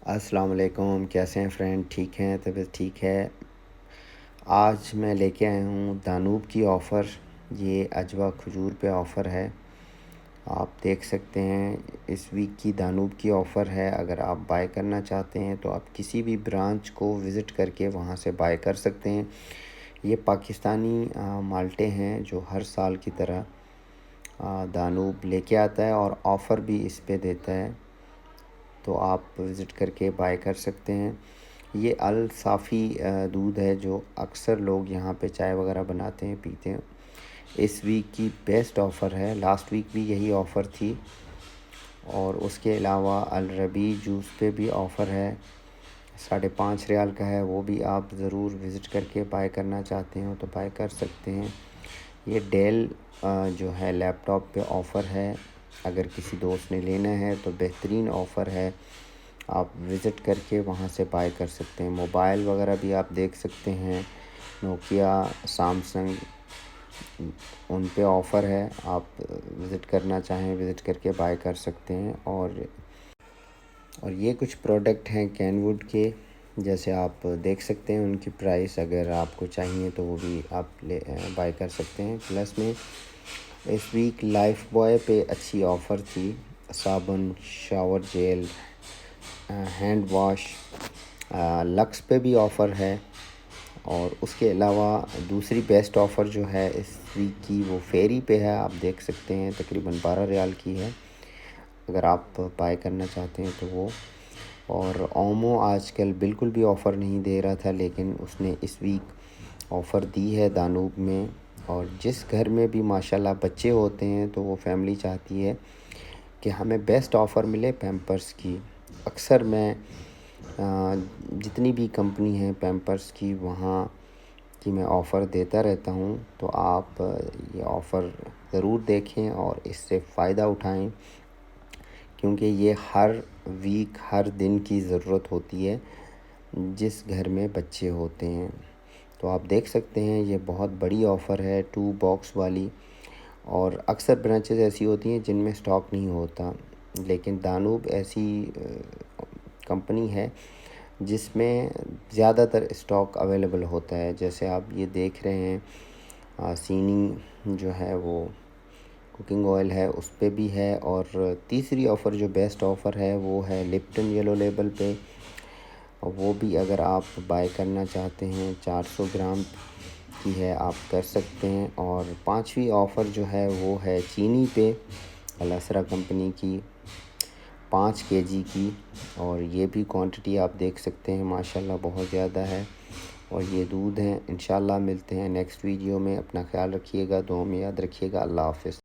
السلام علیکم، کیسے ہیں فرینڈ؟ ٹھیک ہیں؟ طبیعت ٹھیک ہے؟ آج میں لے کے آیا ہوں دانوب کی آفر۔ یہ اجوا کھجور پہ آفر ہے، آپ دیکھ سکتے ہیں۔ اس ویک کی دانوب کی آفر ہے۔ اگر آپ بائی کرنا چاہتے ہیں تو آپ کسی بھی برانچ کو وزٹ کر کے وہاں سے بائی کر سکتے ہیں۔ یہ پاکستانی مالٹے ہیں جو ہر سال کی طرح دانوب لے کے آتا ہے اور آفر بھی اس پہ دیتا ہے، تو آپ وزٹ کر کے بائی کر سکتے ہیں۔ یہ الصافی دودھ ہے جو اکثر لوگ یہاں پہ چائے وغیرہ بناتے ہیں، پیتے ہیں۔ اس ویک کی بیسٹ آفر ہے، لاسٹ ویک بھی یہی آفر تھی، اور اس کے علاوہ الربی جوس پہ بھی آفر ہے، 5.5 ریال کا ہے، وہ بھی آپ ضرور وزٹ کر کے بائی کرنا چاہتے ہو تو بائی کر سکتے ہیں۔ یہ ڈیل جو ہے لیپ ٹاپ پہ آفر ہے، اگر کسی دوست نے لینا ہے تو بہترین آفر ہے، آپ وزٹ کر کے وہاں سے بائی کر سکتے ہیں۔ موبائل وغیرہ بھی آپ دیکھ سکتے ہیں، نوکیا، سامسنگ، ان پہ آفر ہے، آپ وزٹ کرنا چاہیں وزٹ کر کے بائی کر سکتے ہیں۔ اور یہ کچھ پروڈکٹ ہیں کینوڈ کے، جیسے آپ دیکھ سکتے ہیں ان کی پرائس، اگر آپ کو چاہیے تو وہ بھی آپ بائی کر سکتے ہیں۔ پلس میں اس ویک لائف بوائے پہ اچھی آفر تھی، صابن، shower gel, hand wash, looks پہ بھی آفر ہے۔ اور اس کے علاوہ دوسری بیسٹ آفر جو ہے اس ویک کی وہ فیری پہ ہے، آپ دیکھ سکتے ہیں، تقریباً 12 ریال کی ہے، اگر آپ بائی کرنا چاہتے ہیں تو وہ۔ اور اومو آج کل بالکل بھی آفر نہیں دے رہا تھا، لیکن اس نے اس ویک آفر دی ہے دانوب میں۔ اور جس گھر میں بھی ماشاءاللہ بچے ہوتے ہیں تو وہ فیملی چاہتی ہے کہ ہمیں بیسٹ آفر ملے پیمپرس کی۔ اکثر میں جتنی بھی کمپنی ہیں پیمپرس کی، وہاں کی میں آفر دیتا رہتا ہوں، تو آپ یہ آفر ضرور دیکھیں اور اس سے فائدہ اٹھائیں، کیونکہ یہ ہر ویک ہر دن کی ضرورت ہوتی ہے جس گھر میں بچے ہوتے ہیں۔ تو آپ دیکھ سکتے ہیں یہ بہت بڑی آفر ہے 2 باکس والی، اور اکثر برانچز ایسی ہوتی ہیں جن میں سٹاک نہیں ہوتا، لیکن دانوب ایسی کمپنی ہے جس میں زیادہ تر اسٹاک اویلیبل ہوتا ہے۔ جیسے آپ یہ دیکھ رہے ہیں، سینی جو ہے وہ کوکنگ آئل ہے، اس پہ بھی ہے۔ اور تیسری آفر جو بیسٹ آفر ہے وہ ہے لپٹن یلو لیبل پہ، وہ بھی اگر آپ بائی کرنا چاہتے ہیں 400 گرام کی ہے، آپ کر سکتے ہیں۔ اور پانچویں آفر جو ہے وہ ہے چینی پہ، الاسرا کمپنی کی 5 kg کی، اور یہ بھی کوانٹٹی آپ دیکھ سکتے ہیں، ماشاءاللہ بہت زیادہ ہے۔ اور یہ دودھ ہیں۔ انشاءاللہ ملتے ہیں نیکسٹ ویڈیو میں، اپنا خیال رکھیے گا، دعاؤں میں یاد رکھیے گا۔ اللہ حافظ۔